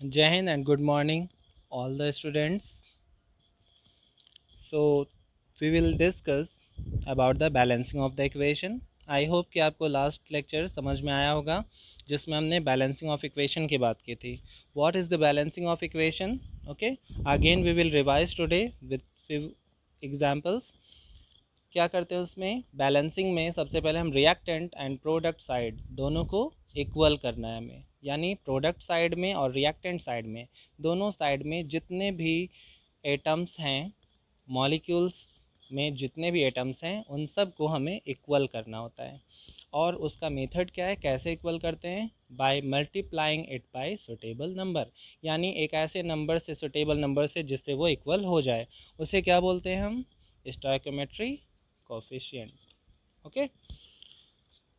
Jai Hind and good morning, all the students. So, we will discuss about the balancing of the equation. I hope कि आपको last lecture समझ में आया होगा जिसमें हमने बैलेंसिंग ऑफ इक्वेशन की बात की थी. What is the balancing of equation? Okay, again we will revise today with few examples. क्या करते हैं उसमें बैलेंसिंग में सबसे पहले हम रिएक्टेंट एंड प्रोडक्ट साइड दोनों को इक्वल करना है हमें, यानी प्रोडक्ट साइड में और रिएक्टेंट साइड में दोनों साइड में जितने भी एटम्स हैं, मॉलिक्यूल्स में जितने भी एटम्स हैं उन सब को हमें इक्वल करना होता है. और उसका मेथड क्या है, कैसे इक्वल करते हैं? By multiplying it by suitable number, यानी एक ऐसे नंबर से, सुटेबल नंबर से जिससे वो इक्वल हो जाए, उसे क्या बोलते हैं हम? Stoichiometry coefficient. Okay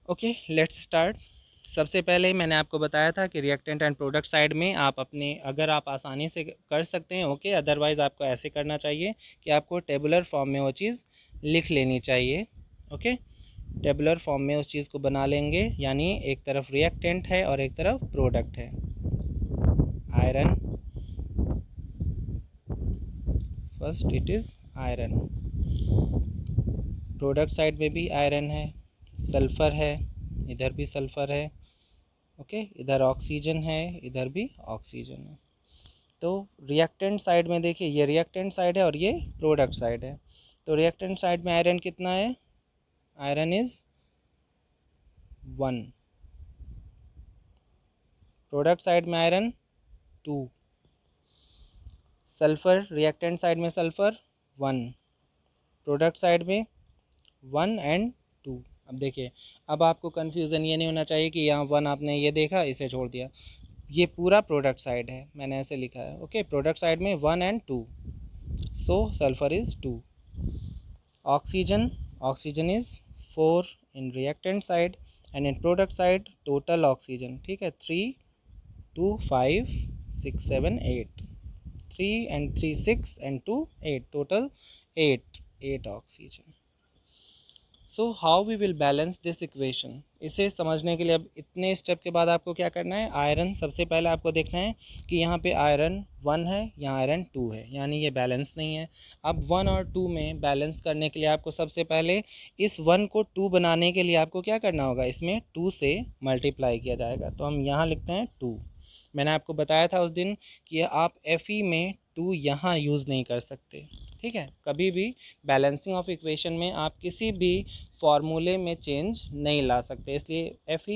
okay, let's start. सबसे पहले मैंने आपको बताया था कि रिएक्टेंट एंड प्रोडक्ट साइड में आप अपने, अगर आप आसानी से कर सकते हैं ओके, अदरवाइज़ आपको ऐसे करना चाहिए कि आपको टेबुलर फॉर्म में वो चीज़ लिख लेनी चाहिए. ओके, टेबुलर फॉर्म में उस चीज़ को बना लेंगे, यानी एक तरफ रिएक्टेंट है और एक तरफ प्रोडक्ट है. Iron, first it is iron. Product side में भी आयरन है, सल्फ़र है, इधर भी सल्फ़र है. ओके, इधर ऑक्सीजन है, इधर भी ऑक्सीजन है. तो रिएक्टेंट साइड में देखिए, ये रिएक्टेंट साइड है और ये प्रोडक्ट साइड है. तो रिएक्टेंट साइड में आयरन कितना है? Iron is 1. प्रोडक्ट साइड में आयरन 2. सल्फर रिएक्टेंट साइड में सल्फर 1, प्रोडक्ट साइड में 1 एंड 2. अब देखिए, अब आपको कन्फ्यूज़न ये नहीं होना चाहिए कि यहाँ 1 आपने ये देखा इसे छोड़ दिया. ये पूरा प्रोडक्ट साइड है, मैंने ऐसे लिखा है. ओके, प्रोडक्ट साइड में 1 and 2, so sulphur is 2. Oxygen is 4 in reactant side and in product side total oxygen, ठीक है, 3 2 5 6 7 8, 3 and 3 6 and 2 8, total 8 oxygen. So how we will balance this equation, इसे समझने के लिए अब इतने स्टेप के बाद आपको क्या करना है? आयरन सबसे पहले आपको देखना है कि यहाँ पे आयरन 1 है, यहाँ आयरन 2 है, यानी ये बैलेंस नहीं है. अब 1 और 2 में बैलेंस करने के लिए आपको सबसे पहले इस 1 को 2 बनाने के लिए आपको क्या करना होगा? इसमें 2 से मल्टीप्लाई किया जाएगा. तो हम यहाँ लिखते हैं 2. मैंने आपको बताया था उस दिन कि आप एफ में 2 यहाँ यूज़ नहीं कर सकते, ठीक है. कभी भी बैलेंसिंग ऑफ इक्वेशन में आप किसी भी फॉर्मूले में चेंज नहीं ला सकते, इसलिए एफ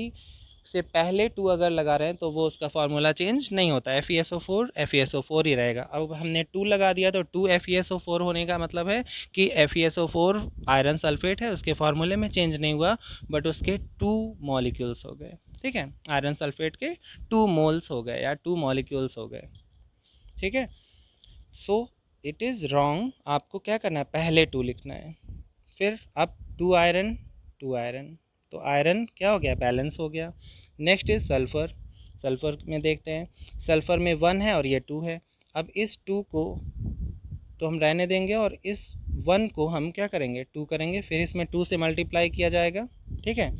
से पहले 2 अगर लगा रहे हैं तो वो उसका फार्मूला चेंज नहीं होता. FeSO4 ही रहेगा. अब हमने 2 लगा दिया तो 2FeSO4 होने का मतलब है कि FeSO4 आयरन सल्फेट है, उसके फार्मूले में चेंज नहीं हुआ, बट उसके 2 मॉलिक्यूल्स हो गए, ठीक है. आयरन सल्फेट के 2 मोल्स हो गए या 2 मॉलिक्यूल्स हो गए, ठीक है. So it is wrong. आपको क्या करना है? पहले 2 लिखना है, फिर अब 2 आयरन. तो आयरन क्या हो गया? बैलेंस हो गया. Next is sulphur. सल्फ़र में देखते हैं, सल्फ़र में 1 है और ये 2 है. अब इस 2 को तो हम रहने देंगे और इस 1 को हम क्या करेंगे? 2 करेंगे, फिर इसमें 2 से मल्टीप्लाई किया जाएगा, ठीक है.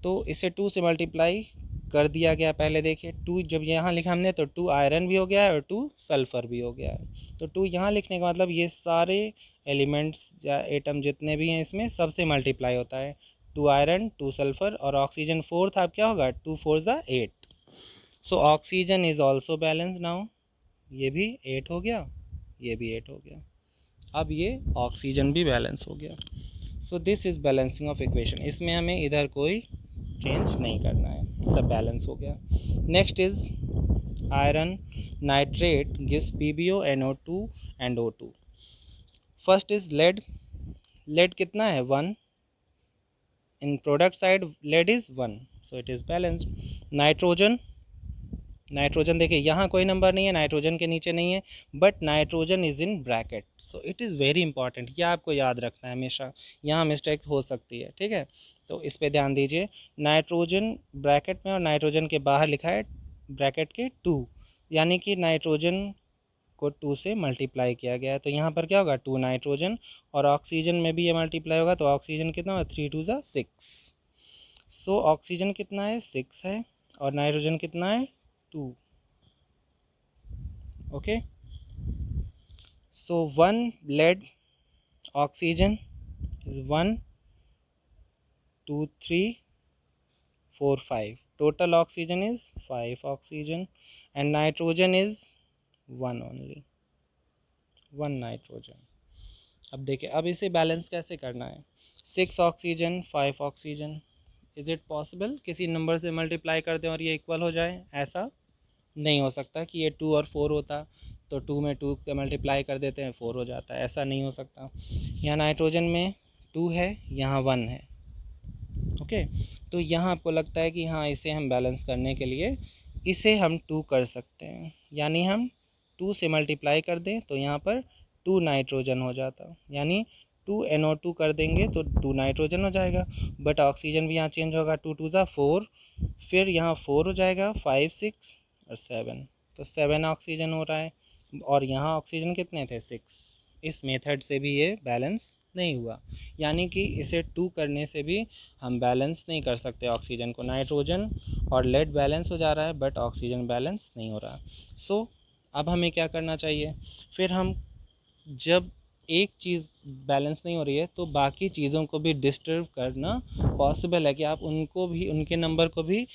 तो इसे 2 से मल्टीप्लाई कर दिया गया. पहले देखिए 2 जब यहाँ लिखा हमने तो 2 आयरन भी हो गया है और 2 सल्फ़र भी हो गया है. तो 2 यहाँ लिखने का मतलब ये सारे एलिमेंट्स या एटम जितने भी हैं इसमें सबसे मल्टीप्लाई होता है. 2 आयरन, 2 सल्फ़र और ऑक्सीजन 4 था. अब क्या होगा? 2 4 ज़ा 8. So oxygen is also balance now. ये भी 8 हो गया, ये भी 8 हो गया. अब ये ऑक्सीजन भी बैलेंस हो गया. So this is balancing of equation. इसमें हमें इधर कोई चेंज नहीं करना है, सब बैलेंस हो गया. Next is iron nitrate gives PbO, NO2 and O2. First is lead. Lead कितना है? 1. In product side lead is 1, so it is balanced. Nitrogen. Nitrogen देखिए यहाँ कोई नंबर नहीं है, नाइट्रोजन के नीचे नहीं है, but nitrogen is in bracket. So it is very important, ये आपको याद रखना है हमेशा, यहाँ मिस्टेक हो सकती है, ठीक है. तो इस पर ध्यान दीजिए. नाइट्रोजन ब्रैकेट में और नाइट्रोजन के बाहर लिखा है ब्रैकेट के 2, यानी कि नाइट्रोजन को 2 से मल्टीप्लाई किया गया है. तो यहाँ पर क्या होगा? 2 नाइट्रोजन. और ऑक्सीजन में भी ये मल्टीप्लाई होगा, तो ऑक्सीजन कितना होगा? 3 2 ज़ा 6. सो ऑक्सीजन कितना है? 6 है और नाइट्रोजन कितना है? 2. Okay, so one lead oxygen is 1 2 3 4 5. Total oxygen is 5 oxygen, and nitrogen is 1 only, 1 nitrogen. अब देखिए, अब इसे बैलेंस कैसे करना है? 6 oxygen 5 oxygen, is it possible किसी नंबर से मल्टीप्लाई कर दें और ये इक्वल हो जाए? ऐसा नहीं हो सकता कि ये 2 और 4 होता तो 2 में 2 का मल्टीप्लाई कर देते हैं 4 हो जाता है, ऐसा नहीं हो सकता। यहाँ नाइट्रोजन में 2 है, यहाँ 1 है। ओके, तो यहाँ आपको लगता है कि हाँ, इसे हम बैलेंस करने के लिए इसे हम 2 कर सकते हैं, यानी हम 2 से मल्टीप्लाई कर दें तो यहाँ पर 2 नाइट्रोजन हो जाता, यानी 2 NO2 कर देंगे तो 2 नाइट्रोजन हो जाएगा। बट ऑक्सीजन भी यहाँ चेंज होगा, 2 2 ज़ा 4, फिर यहाँ 4 हो जाएगा, 5 6 और 7, तो 7 ऑक्सीजन हो रहा है। और यहाँ ऑक्सीजन कितने थे? 6। इस मेथड से भी ये बैलेंस नहीं हुआ, यानी कि इसे 2 करने से भी हम बैलेंस नहीं कर सकते ऑक्सीजन को। नाइट्रोजन और लेड बैलेंस हो जा रहा है बट ऑक्सीजन बैलेंस नहीं हो रहा। सो अब हमें क्या करना चाहिए? फिर हम जब एक चीज़ बैलेंस नहीं हो रही है तो बाकी चीज़ों को भी डिस्टर्ब करना पॉसिबल है कि आप उनको भी, उनके नंबर को भी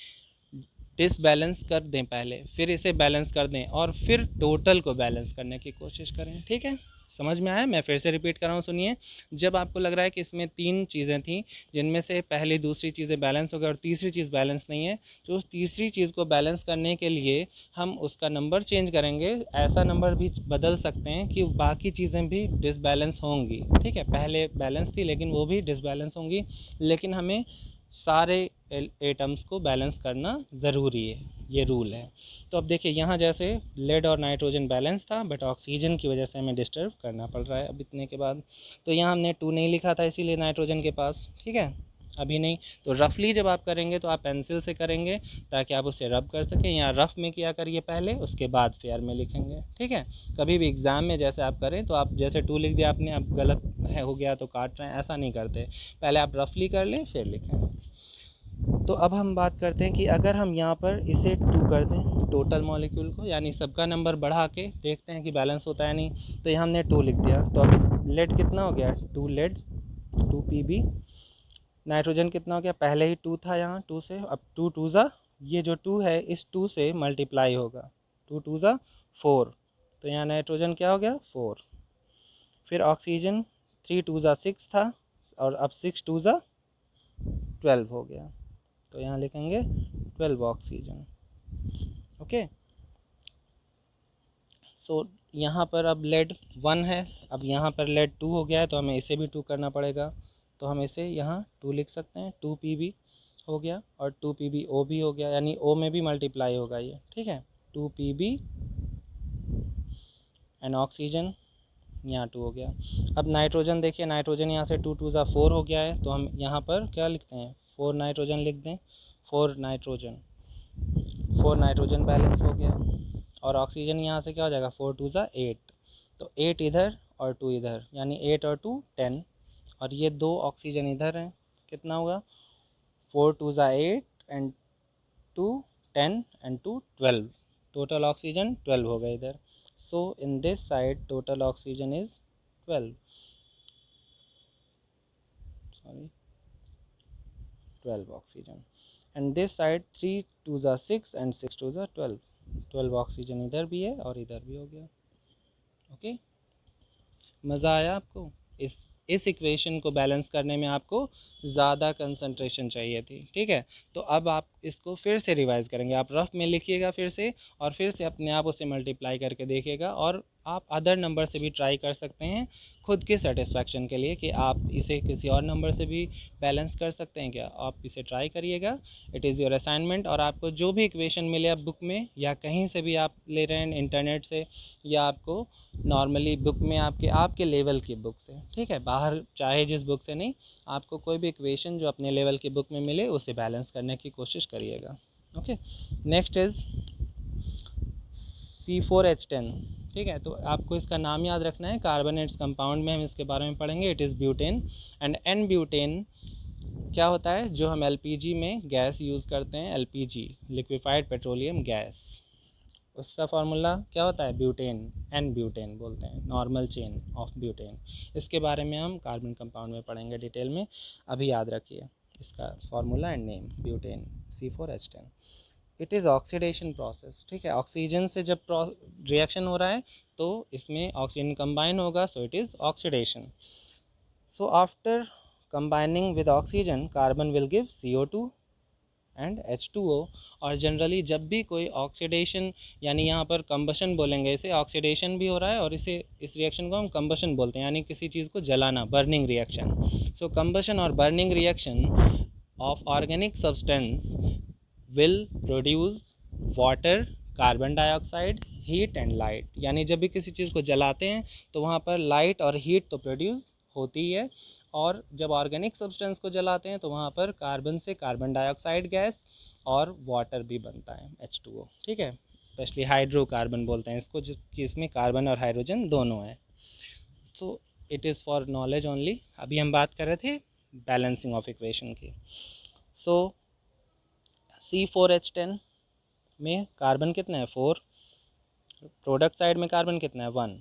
डिसबैलेंस कर दें पहले, फिर इसे बैलेंस कर दें और फिर टोटल को बैलेंस करने की कोशिश करें। ठीक है, समझ में आया? मैं फिर से रिपीट कर रहा हूँ, सुनिए। जब आपको लग रहा है कि इसमें 3 चीज़ें थी जिनमें से पहली दूसरी चीज़ें बैलेंस हो गई और तीसरी चीज़ बैलेंस नहीं है, तो उस तीसरी चीज़ को बैलेंस करने के लिए हम उसका नंबर चेंज करेंगे। ऐसा नंबर भी बदल सकते हैं कि बाकी चीज़ें भी डिसबैलेंस होंगी। ठीक है, पहले बैलेंस थी लेकिन वो भी डिसबैलेंस होंगी, लेकिन हमें सारे एटम्स को बैलेंस करना ज़रूरी है, ये रूल है। तो अब देखिए, यहाँ जैसे लेड और नाइट्रोजन बैलेंस था बट ऑक्सीजन की वजह से हमें डिस्टर्ब करना पड़ रहा है अब इतने के बाद। तो यहाँ हमने 2 नहीं लिखा था इसीलिए नाइट्रोजन के पास, ठीक है, अभी नहीं। तो रफली जब आप करेंगे तो आप पेंसिल से करेंगे ताकि आप उसे रब कर सकें, या रफ में किया करिए पहले, उसके बाद फेयर में लिखेंगे। ठीक है, कभी भी एग्ज़ाम में जैसे आप करें तो आप जैसे 2 लिख दिया आपने, अब गलत है हो गया तो काट रहे हैं, ऐसा नहीं करते। पहले आप रफली कर लें फिर लिखें। तो अब हम बात करते हैं कि अगर हम यहाँ पर इसे 2 कर दें टोटल मॉलिक्यूल को, यानी सबका नंबर बढ़ा के देखते हैं कि बैलेंस होता है नहीं, तो यहाँ हमने 2 लिख दिया, तो अब लेड कितना हो गया? 2 लेड, 2 Pb। नाइट्रोजन कितना हो गया? पहले ही 2 था यहाँ, 2 से, अब 2 2 ज़ा, ये जो 2 है इस 2 से मल्टीप्लाई होगा, 2 2 ज़ा 4, तो यहाँ नाइट्रोजन क्या हो गया? 4। फिर ऑक्सीजन 3 2 ज़ा 6 था और अब 6 2 ज़ा 12 हो गया, तो यहाँ लिखेंगे 12 ऑक्सीजन। ओके, सो यहाँ पर अब लेड 1 है, अब यहाँ पर लेड 2 हो गया है तो हमें इसे भी 2 करना पड़ेगा, तो हम इसे यहाँ 2 लिख सकते हैं, 2 Pb हो गया और 2 PbO भी हो गया, यानी O में भी मल्टीप्लाई होगा ये। ठीक है, 2 Pb एंड ऑक्सीजन यहाँ 2 हो गया। अब नाइट्रोजन देखिए, नाइट्रोजन यहाँ से 2 2 ज़ा 4 हो गया है, तो हम यहाँ पर क्या लिखते हैं? 4 नाइट्रोजन लिख दें, 4 नाइट्रोजन, 4 नाइट्रोजन बैलेंस हो गया। और ऑक्सीजन यहाँ से क्या हो जाएगा? 4 2 ज़ा 8, तो 8 इधर और 2 इधर, यानी 8 और 2 10, और ये 2 ऑक्सीजन इधर हैं, कितना हुआ? 4 2 ज़ा 8 एंड 2 10 एंड 2 12, टोटल ऑक्सीजन 12 हो गए इधर। So in this side total oxygen is 12, sorry 12 oxygen, and this side 3 2 ज़ा 6 एंड 6 2 ज़ा 12, 12 ऑक्सीजन इधर भी है और इधर भी हो गया। ओके, मज़ा आया आपको? इस इक्वेशन को बैलेंस करने में आपको ज़्यादा कंसंट्रेशन चाहिए थी। ठीक है, तो अब आप इसको फिर से रिवाइज़ करेंगे, आप रफ में लिखिएगा फिर से, और फिर से अपने आप उसे मल्टीप्लाई करके देखिएगा, और आप अदर नंबर से भी ट्राई कर सकते हैं खुद के सेटिस्फैक्शन के लिए कि आप इसे किसी और नंबर से भी बैलेंस कर सकते हैं क्या। आप इसे ट्राई करिएगा, इट इज़ योर असाइनमेंट। और आपको जो भी इक्वेशन मिले आप बुक में या कहीं से भी आप ले रहे हैं इंटरनेट से, या आपको नॉर्मली बुक में आपके लेवल की बुक से, ठीक है, बाहर चाहे जिस बुक से नहीं, आपको कोई भी इक्वेशन जो अपने लेवल की बुक में मिले उसे बैलेंस करने की कोशिश करिएगा। Okay, next is C4H10। ठीक है, तो आपको इसका नाम याद रखना है, कार्बोनेट्स कंपाउंड में हम इसके बारे में पढ़ेंगे। It is butane, and N butane क्या होता है? जो हम LPG में गैस यूज़ करते हैं, LPG लिक्विफाइड पेट्रोलियम गैस, उसका फार्मूला क्या होता है, ब्यूटेन, एन ब्यूटेन बोलते हैं, नॉर्मल चेन ऑफ ब्यूटेन। इसके बारे में हम कार्बन कंपाउंड में पढ़ेंगे डिटेल में, अभी याद रखिए इसका formula and name, butane C4H10। It is oxidation process, ठीक है, ऑक्सीजन से जब रिएक्शन हो रहा है तो इसमें ऑक्सीजन कंबाइन होगा, so it is oxidation. So after combining with oxygen carbon will give CO2 and H2O। और जनरली जब भी कोई ऑक्सीडेशन, यानी यहाँ पर कंबशन बोलेंगे, इसे ऑक्सीडेशन भी हो रहा है और इसे, इस रिएक्शन को हम कंबशन बोलते हैं, यानी किसी चीज़ को जलाना, बर्निंग रिएक्शन। सो कंबशन और burning reaction of organic substance will produce water, carbon dioxide, heat and light. यानी जब भी किसी चीज़ को जलाते हैं तो वहाँ पर लाइट और हीट तो प्रोड्यूस होती ही है, और जब ऑर्गेनिक सब्सटेंस को जलाते हैं तो वहाँ पर कार्बन से कार्बन डाइऑक्साइड गैस और वाटर भी बनता है, H2O, ठीक है। स्पेशली हाइड्रोकार्बन बोलते हैं इसको, जिसमें कार्बन और हाइड्रोजन दोनों है। तो it is for knowledge only. अभी हम बात कर रहे थे बैलेंसिंग ऑफ इक्वेशन की। सो C4H10 में कार्बन कितना है, 4, प्रोडक्ट साइड में कार्बन कितना है, 1।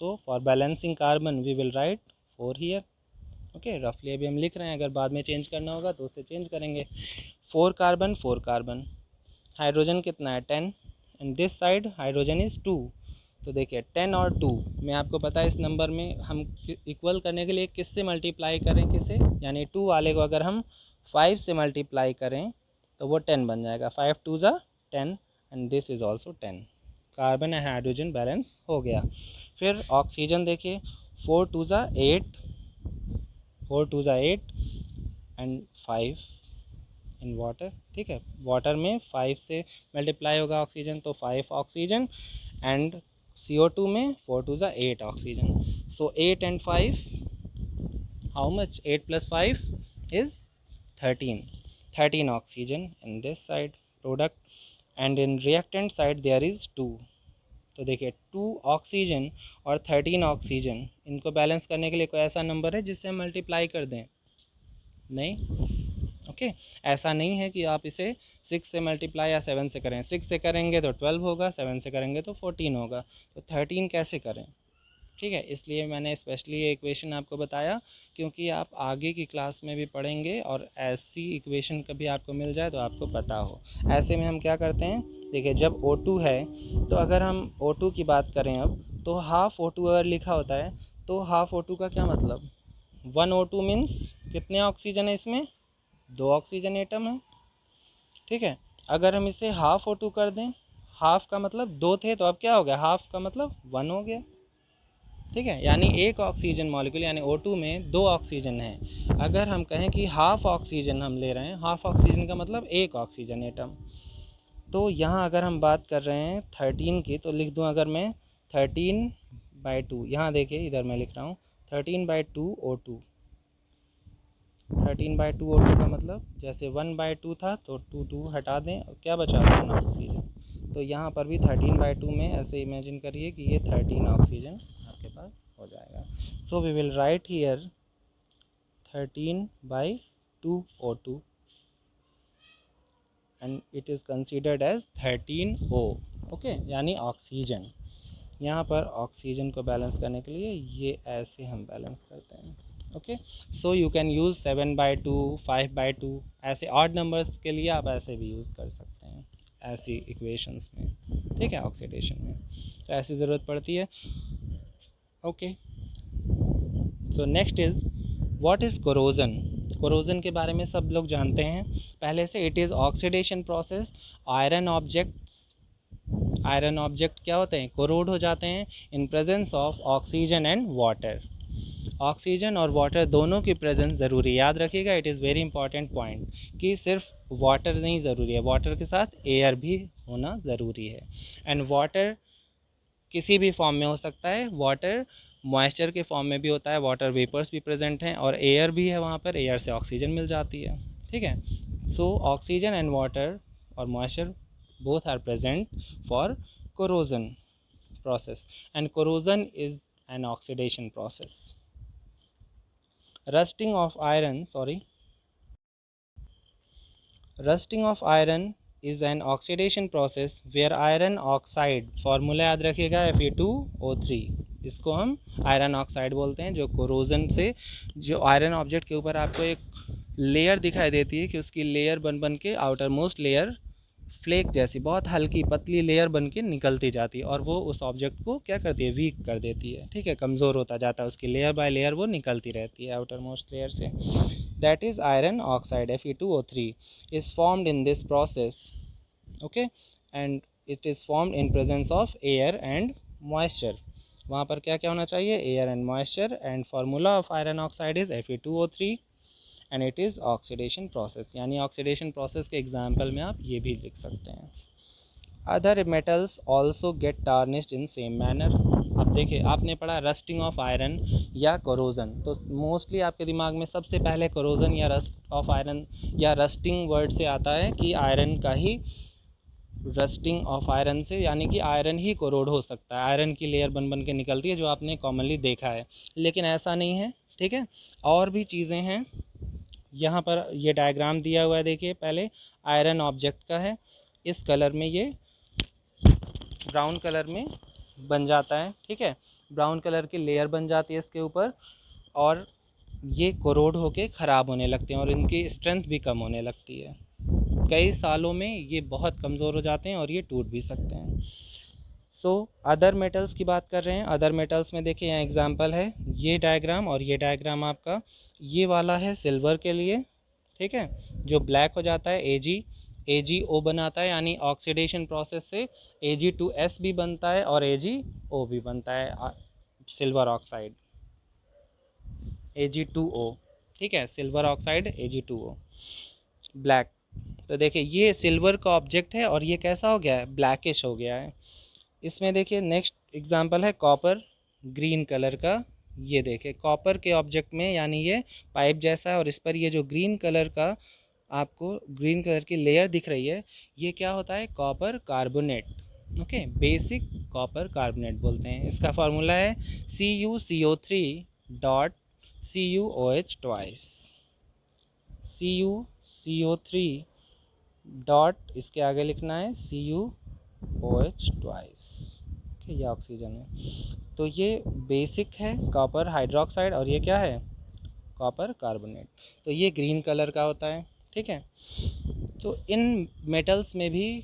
So for balancing carbon we will write 4 here, okay. रफली अभी हम लिख रहे हैं, अगर बाद में चेंज करना होगा तो उसे चेंज करेंगे। 4 कार्बन 4 कार्बन, हाइड्रोजन कितना है, 10, and this side hydrogen is 2। तो देखिए 10 और 2 में आपको पता है इस नंबर में हम इक्वल करने के लिए किससे मल्टीप्लाई करें, किसे, यानी 2 वाले को अगर हम 5 से मल्टीप्लाई करें तो वो 10 बन जाएगा, 5 2 ज़ा 10 and this is also 10। Carbon and hydrogen balance हो गया। फिर ऑक्सीजन देखिए, 4 2 ज़ा 8, 4 2 ज़ा 8 एंड 5 इन वाटर, ठीक है। वाटर में 5 से मल्टीप्लाई होगा ऑक्सीजन, तो 5 ऑक्सीजन, एंड CO2 में 4 2 ज़ा 8 oxygen. So 8 and 5, how much, 8 plus 5 is 13, 13 oxygen in this side product, and in reactant side there is 2। तो देखिए 2 ऑक्सीजन और 13 ऑक्सीजन, इनको बैलेंस करने के लिए कोई ऐसा नंबर है जिससे हम मल्टीप्लाई कर दें, नहीं, ओके। ऐसा नहीं है कि आप इसे 6 से मल्टीप्लाई या 7 से करें, 6 से करेंगे तो 12 होगा, 7 से करेंगे तो 14 होगा, तो 13 कैसे करें, ठीक है। इसलिए मैंने स्पेशली ये इक्वेशन आपको बताया, क्योंकि आप आगे की क्लास में भी पढ़ेंगे और ऐसी इक्वेशन कभी आपको मिल जाए तो आपको पता हो। ऐसे में हम क्या करते हैं, देखिए जब O2 है तो अगर हम O2 की बात करें अब, तो हाफ O2 अगर लिखा होता है तो हाफ O2 का क्या मतलब, 1 O2 मीन्स कितने ऑक्सीजन है इसमें, 2 ऑक्सीजन एटम है, ठीक है। अगर हम इसे हाफ O2 कर दें, हाफ का मतलब 2 थे तो अब क्या हो गया, हाफ का मतलब 1 हो गया, ठीक है। यानी एक ऑक्सीजन मॉलिक्यूल यानी O2 में 2 ऑक्सीजन है। अगर हम कहें कि हाफ ऑक्सीजन हम ले रहे हैं, हाफ ऑक्सीजन का मतलब एक ऑक्सीजन एटम। तो यहाँ अगर हम बात कर रहे हैं 13 की, तो लिख दूँ अगर मैं 13/2, यहाँ देखिए इधर मैं लिख रहा हूँ 13/2 O2, 13/2 O2 का मतलब जैसे 1/2 था तो 2 2 हटा दें, और क्या बचा 1 ऑक्सीजन। तो यहाँ पर भी 13/2 में ऐसे इमेजिन करिए कि ये 13 ऑक्सीजन आपके पास हो जाएगा। So we will write here 13/2 O2 and it is considered as 13O, okay, यानी ऑक्सीजन। यहाँ पर ऑक्सीजन को बैलेंस करने के लिए ये ऐसे हम बैलेंस करते हैं, okay. So you can use 7/2, 5/2, ऐसे ऑड नंबर्स के लिए आप ऐसे भी यूज़ कर सकते हैं ऐसी इक्वेशंस में, ठीक है, ऑक्सीडेशन में तो ऐसी ज़रूरत पड़ती है, okay. So next is what is corrosion. Corrosion के बारे में सब लोग जानते हैं पहले से, it is oxidation process. Iron object क्या होते हैं, कोरोड हो जाते हैं in presence of oxygen and water. Oxygen और वाटर दोनों की प्रेजेंस ज़रूरी, याद रखिएगा, it is very important point कि सिर्फ वाटर नहीं ज़रूरी है, वाटर के साथ एयर भी होना ज़रूरी है। एंड वाटर किसी भी फॉर्म में हो सकता है, वाटर मॉइस्चर के फॉर्म में भी होता है, वाटर वेपर्स भी प्रेजेंट हैं, और एयर भी है, वहाँ पर एयर से ऑक्सीजन मिल जाती है, ठीक है। सो ऑक्सीजन एंड वाटर और moisture both are present for corrosion process, and corrosion is an oxidation process. Rusting of iron is an oxidation process where iron oxide, formula याद रखिएगा Fe2O3, इसको हम आयरन ऑक्साइड बोलते हैं, जो corrosion से जो आयरन ऑब्जेक्ट के ऊपर आपको एक लेयर दिखाई देती है कि उसकी लेयर बन बन के आउटर मोस्ट लेयर फ्लेक जैसी बहुत हल्की पतली लेयर बन के निकलती जाती है और वो उस ऑब्जेक्ट को क्या करती है, वीक कर देती है, ठीक है, कमज़ोर होता जाता है, उसकी लेयर बाय लेयर वो निकलती रहती है आउटर मोस्ट लेयर से. That is iron oxide Fe2O3 is formed in this process, okay, and it is formed in presence of air and moisture. वहाँ पर क्या क्या होना चाहिए, air and moisture, and formula of iron oxide is Fe2O3 and it is oxidation process. यानी oxidation process के example में आप ये भी लिख सकते हैं. Other metals also get tarnished in same manner. अब देखिए, आपने पढ़ा रस्टिंग ऑफ आयरन या कोरोजन, तो मोस्टली आपके दिमाग में सबसे पहले कोरोजन या रस्ट ऑफ आयरन या रस्टिंग वर्ड से आता है कि आयरन का ही रस्टिंग ऑफ आयरन से, यानी कि आयरन ही कोरोड हो सकता है, आयरन की लेयर बन बन के निकलती है, जो आपने कॉमनली देखा है. लेकिन ऐसा नहीं है, ठीक है, और भी चीज़ें हैं. यहाँ पर ये डायग्राम दिया हुआ है, देखिए, पहले आयरन ऑब्जेक्ट का है, इस कलर में ये ब्राउन कलर में बन जाता है, ठीक है, ब्राउन कलर की लेयर बन जाती है इसके ऊपर, और ये कोरोड होके ख़राब होने लगते हैं और इनकी स्ट्रेंथ भी कम होने लगती है. कई सालों में ये बहुत कमज़ोर हो जाते हैं और ये टूट भी सकते हैं. सो अदर मेटल्स की बात कर रहे हैं. अदर मेटल्स में देखिए, यहाँ एग्जांपल है, ये डायग्राम और ये डायग्राम आपका, ये वाला है सिल्वर के लिए, ठीक है, जो ब्लैक हो जाता है AgO बनाता है, यानी ऑक्सीडेशन प्रोसेस से Ag2S भी बनता है और AgO भी बनता है, सिल्वर ऑक्साइड Ag2O, ठीक है, सिल्वर ऑक्साइड Ag2O, ब्लैक. तो देखिए, ये सिल्वर का ऑब्जेक्ट है और ये कैसा हो गया है, ब्लैकिश हो गया है. इसमें देखिए नेक्स्ट एग्जांपल है कॉपर, ग्रीन कलर का. ये देखिए कॉपर के ऑब्जेक्ट में, यानी ये पाइप जैसा है और इस पर ये जो ग्रीन कलर का आपको ग्रीन कलर की लेयर दिख रही है, ये क्या होता है, copper carbonate. Okay, basic copper carbonate बोलते हैं. इसका फार्मूला है CuCO3 dot CuOH twice. CuCO3 dot, इसके आगे लिखना है CuOH ट्वाइस. ये ऑक्सीजन है. तो ये बेसिक है कॉपर हाइड्रोक्साइड और ये क्या है, कॉपर कार्बोनेट. तो ये ग्रीन कलर का होता है, ठीक है. तो इन मेटल्स में भी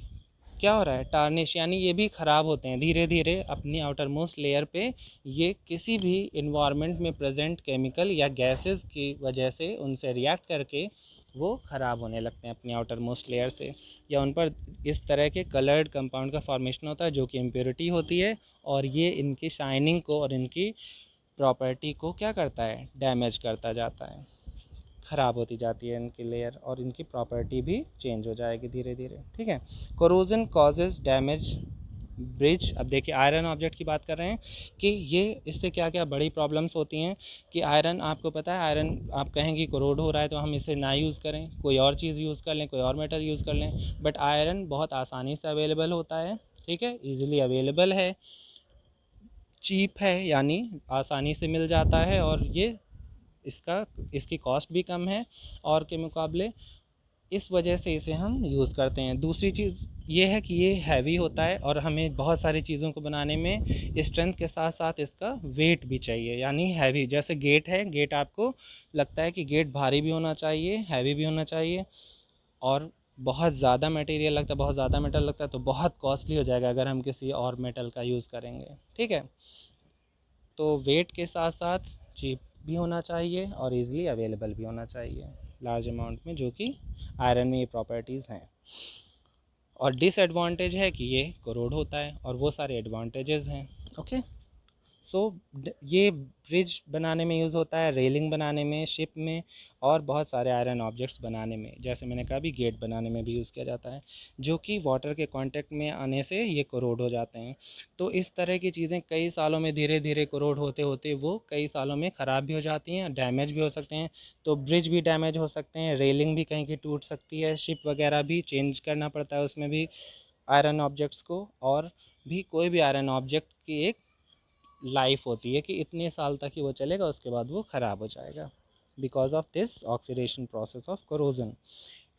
क्या हो रहा है, टार्निश, यानी ये भी ख़राब होते हैं धीरे धीरे अपनी आउटर मोस्ट लेयर पे. ये किसी भी इन्वायरमेंट में प्रेजेंट केमिकल या गैसेस की वजह से उनसे रिएक्ट करके वो ख़राब होने लगते हैं अपनी आउटर मोस्ट लेयर से, या उन पर इस तरह के कलर्ड कंपाउंड का फॉर्मेशन होता है जो कि इम्प्योरिटी होती है, और ये इनकी शाइनिंग को और इनकी प्रॉपर्टी को क्या करता है, डैमेज करता जाता है, ख़राब होती जाती है इनकी लेयर और इनकी प्रॉपर्टी भी चेंज हो जाएगी धीरे धीरे, ठीक है. Corrosion causes damage bridge. अब देखिए, आयरन ऑब्जेक्ट की बात कर रहे हैं कि ये इससे क्या क्या बड़ी प्रॉब्लम्स होती हैं कि आयरन, आपको पता है, आयरन आप कहेंगे कोरोड हो रहा है तो हम इसे ना यूज़ करें, कोई और चीज़ यूज़ कर लें, कोई और मेटल यूज़ कर लें. बट आयरन बहुत आसानी से अवेलेबल होता है, ठीक है, ईजिली अवेलेबल है, चीप है, यानी आसानी से मिल जाता है, और ये इसकी कॉस्ट भी कम है और के मुकाबले, इस वजह से इसे हम यूज़ करते हैं. दूसरी चीज़ ये है कि ये हैवी होता है और हमें बहुत सारी चीज़ों को बनाने में स्ट्रेंथ के साथ साथ इसका वेट भी चाहिए, यानी हैवी. जैसे गेट है, गेट आपको लगता है कि गेट भारी भी होना चाहिए, हैवी भी होना चाहिए, और बहुत ज़्यादा मटेरियल लगता है, बहुत ज़्यादा मेटल लगता है तो बहुत कॉस्टली हो जाएगा अगर हम किसी और मेटल का यूज़ करेंगे, ठीक है. तो वेट के साथ साथ चीप भी होना चाहिए और इजीली अवेलेबल भी होना चाहिए लार्ज अमाउंट में, जो कि आयरन में ये प्रॉपर्टीज़ हैं. और डिसएडवांटेज है कि ये कोरोड होता है, और वो सारे एडवांटेजेस हैं. ओके. सो ये ब्रिज बनाने में यूज़ होता है, रेलिंग बनाने में, शिप में, और बहुत सारे आयरन ऑब्जेक्ट्स बनाने में, जैसे मैंने कहा भी गेट बनाने में भी यूज़ किया जाता है, जो कि वाटर के कांटेक्ट में आने से ये कोरोड हो जाते हैं. तो इस तरह की चीज़ें कई सालों में धीरे धीरे कोरोड होते होते वो कई सालों में ख़राब भी हो जाती हैं, डैमेज भी हो सकते हैं. तो ब्रिज भी डैमेज हो सकते हैं, रेलिंग भी कहीं की टूट सकती है, शिप वगैरह भी चेंज करना पड़ता है उसमें भी आयरन ऑब्जेक्ट्स को, और भी कोई भी आयरन ऑब्जेक्ट की एक लाइफ होती है कि इतने साल तक ही वो चलेगा, उसके बाद वो ख़राब हो जाएगा because of this oxidation process of corrosion.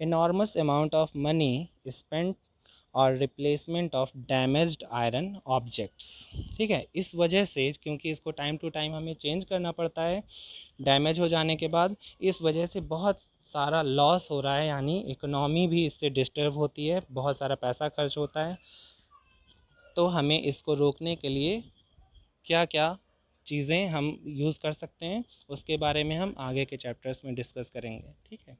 enormous amount of money spent और replacement of damaged iron objects. ठीक है, इस वजह से क्योंकि इसको टाइम टू टाइम हमें चेंज करना पड़ता है डैमेज हो जाने के बाद, इस वजह से बहुत सारा लॉस हो रहा है, यानी इकोनॉमी भी इससे डिस्टर्ब होती है, बहुत सारा पैसा खर्च होता है। तो हमें इसको रोकने के लिए क्या क्या चीज़ें हम यूज़ कर सकते हैं, उसके बारे में हम आगे के चैप्टर्स में डिस्कस करेंगे। ठीक है।